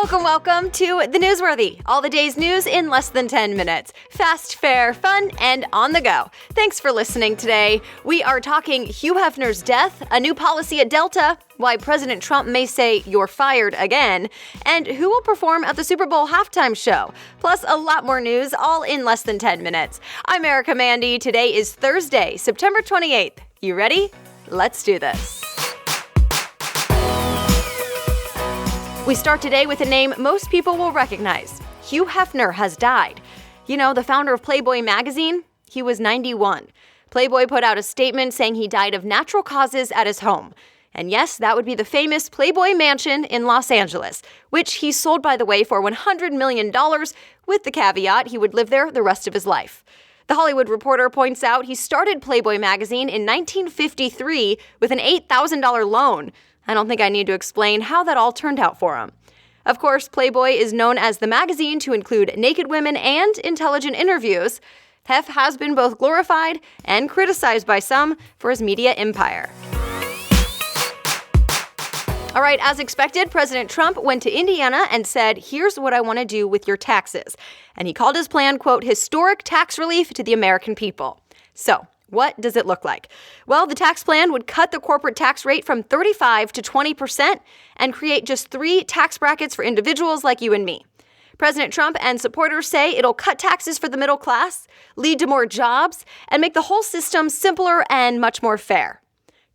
Welcome to The Newsworthy. All the day's news in less than 10 minutes. Fast, fair, fun, and on the go. Thanks for listening today. We are talking Hugh Hefner's death, a new policy at Delta, why President Trump may say you're fired again, and who will perform at the Super Bowl halftime show. Plus a lot more news, all in less than 10 minutes. I'm Erica Mandy. Today is Thursday, September 28th. You ready? Let's do this. We start today with a name most people will recognize. Hugh Hefner has died. You know, the founder of Playboy magazine? He was 91. Playboy put out a statement saying he died of natural causes at his home. And yes, that would be the famous Playboy mansion in Los Angeles, which he sold, by the way, for $100 million, with the caveat he would live there the rest of his life. The Hollywood Reporter points out he started Playboy magazine in 1953 with an $8,000 loan. I don't think I need to explain how that all turned out for him. Of course, Playboy is known as the magazine to include naked women and intelligent interviews. Hef has been both glorified and criticized by some for his media empire. All right, as expected, President Trump went to Indiana and said, here's what I want to do with your taxes. And he called his plan, quote, historic tax relief to the American people. So, what does it look like? Well, the tax plan would cut the corporate tax rate from 35% to 20% and create just 3 tax brackets for individuals like you and me. President Trump and supporters say it'll cut taxes for the middle class, lead to more jobs, and make the whole system simpler and much more fair.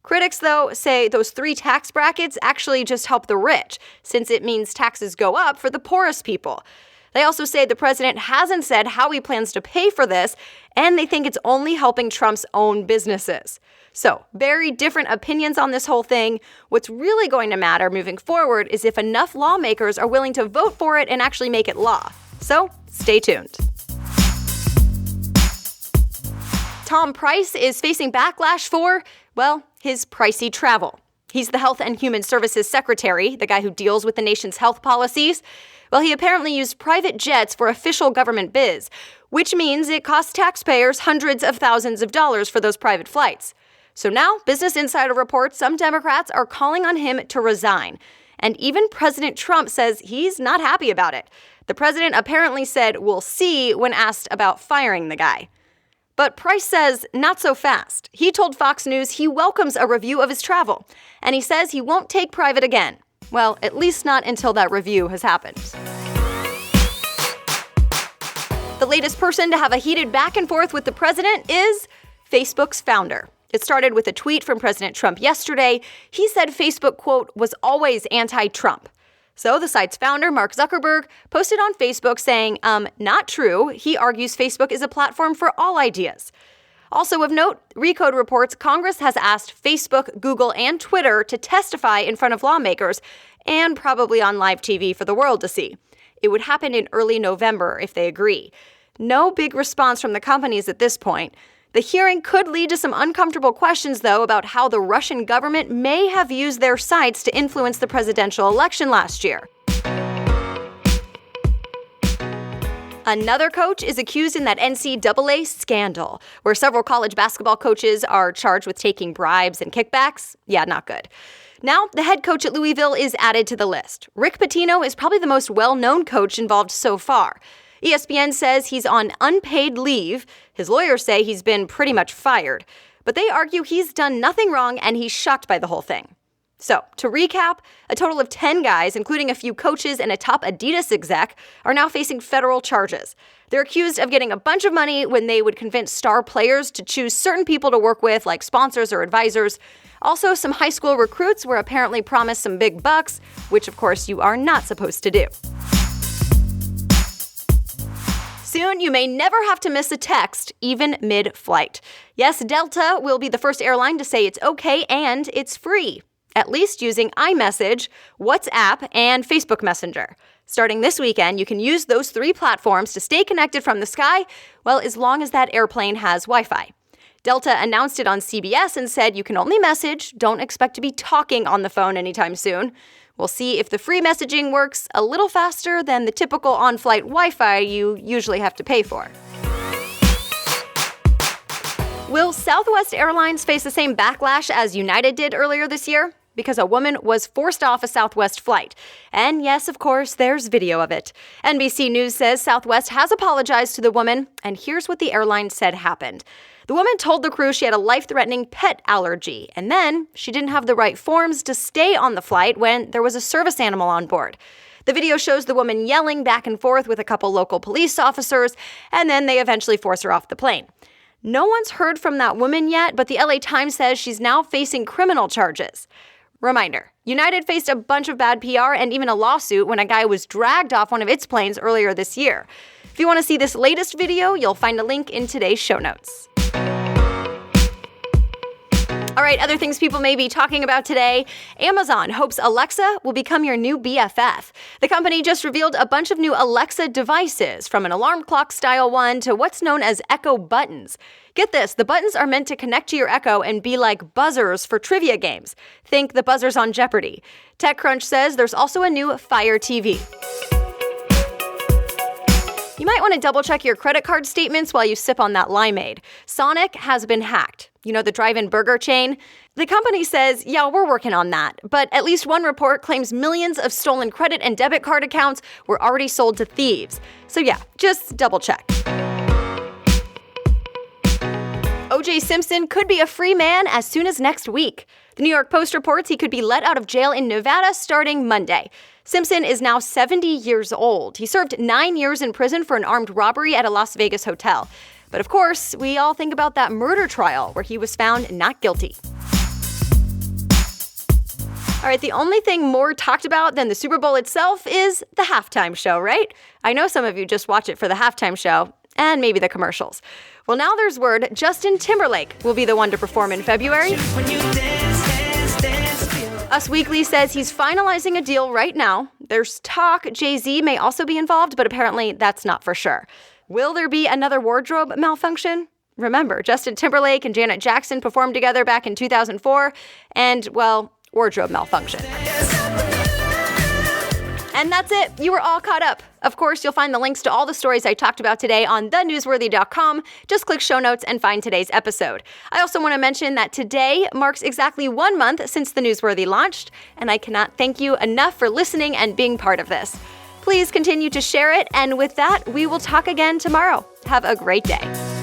Critics, though, say those 3 tax brackets actually just help the rich, since it means taxes go up for the poorest people. They also say the president hasn't said how he plans to pay for this, and they think it's only helping Trump's own businesses. So, very different opinions on this whole thing. What's really going to matter moving forward is if enough lawmakers are willing to vote for it and actually make it law. So, stay tuned. Tom Price is facing backlash for, well, his pricey travel. He's the Health and Human Services Secretary, the guy who deals with the nation's health policies. Well, he apparently used private jets for official government biz, which means it costs taxpayers hundreds of thousands of dollars for those private flights. So now, Business Insider reports some Democrats are calling on him to resign. And even President Trump says he's not happy about it. The president apparently said, we'll see, when asked about firing the guy. But Price says not so fast. He told Fox News he welcomes a review of his travel, and he says he won't take private again. Well, at least not until that review has happened. The latest person to have a heated back and forth with the president is Facebook's founder. It started with a tweet from President Trump yesterday. He said Facebook, quote, was always anti-Trump. So the site's founder, Mark Zuckerberg, posted on Facebook saying, not true. He argues Facebook is a platform for all ideas. Also of note, Recode reports Congress has asked Facebook, Google, and Twitter to testify in front of lawmakers and probably on live TV for the world to see. It would happen in early November if they agree. No big response from the companies at this point. The hearing could lead to some uncomfortable questions, though, about how the Russian government may have used their sites to influence the presidential election last year. Another coach is accused in that NCAA scandal, where several college basketball coaches are charged with taking bribes and kickbacks. Yeah, not good. Now, the head coach at Louisville is added to the list. Rick Pitino is probably the most well-known coach involved so far. ESPN says he's on unpaid leave. His lawyers say he's been pretty much fired. But they argue he's done nothing wrong and he's shocked by the whole thing. So, to recap, a total of 10 guys, including a few coaches and a top Adidas exec, are now facing federal charges. They're accused of getting a bunch of money when they would convince star players to choose certain people to work with, like sponsors or advisors. Also, some high school recruits were apparently promised some big bucks, which of course you are not supposed to do. Soon, you may never have to miss a text, even mid-flight. Yes, Delta will be the first airline to say it's okay and it's free, at least using iMessage, WhatsApp, and Facebook Messenger. Starting this weekend, you can use those 3 platforms to stay connected from the sky, well, as long as that airplane has Wi-Fi. Delta announced it on CBS and said you can only message, don't expect to be talking on the phone anytime soon. We'll see if the free messaging works a little faster than the typical on-flight Wi-Fi you usually have to pay for. Will Southwest Airlines face the same backlash as United did earlier this year? because a woman was forced off a Southwest flight. And yes, of course, there's video of it. NBC News says Southwest has apologized to the woman, and here's what the airline said happened. The woman told the crew she had a life-threatening pet allergy, and then she didn't have the right forms to stay on the flight when there was a service animal on board. The video shows the woman yelling back and forth with a couple local police officers, and then they eventually force her off the plane. No one's heard from that woman yet, but the LA Times says she's now facing criminal charges. Reminder, United faced a bunch of bad PR and even a lawsuit when a guy was dragged off one of its planes earlier this year. If you want to see this latest video, you'll find a link in today's show notes. All right, other things people may be talking about today. Amazon hopes Alexa will become your new BFF. The company just revealed a bunch of new Alexa devices, from an alarm clock style one to what's known as Echo buttons. Get this, the buttons are meant to connect to your Echo and be like buzzers for trivia games. Think the buzzers on Jeopardy! TechCrunch says there's also a new Fire TV. You might want to double-check your credit card statements while you sip on that limeade. Sonic has been hacked. You know, the drive-in burger chain? The company says, yeah, we're working on that. But at least one report claims millions of stolen credit and debit card accounts were already sold to thieves. So yeah, just double-check. O.J. Simpson could be a free man as soon as next week. The New York Post reports he could be let out of jail in Nevada starting Monday. Simpson is now 70 years old. He served 9 years in prison for an armed robbery at a Las Vegas hotel. But of course, we all think about that murder trial where he was found not guilty. All right, the only thing more talked about than the Super Bowl itself is the halftime show, right? I know some of you just watch it for the halftime show and maybe the commercials. Well, now there's word Justin Timberlake will be the one to perform in February. Us Weekly says he's finalizing a deal right now. There's talk Jay-Z may also be involved, but apparently that's not for sure. Will there be another wardrobe malfunction? Remember, Justin Timberlake and Janet Jackson performed together back in 2004, and, well, wardrobe malfunction. And that's it. You were all caught up. Of course, you'll find the links to all the stories I talked about today on thenewsworthy.com. Just click show notes and find today's episode. I also want to mention that today marks exactly 1 month since The Newsworthy launched, and I cannot thank you enough for listening and being part of this. Please continue to share it, and with that, we will talk again tomorrow. Have a great day.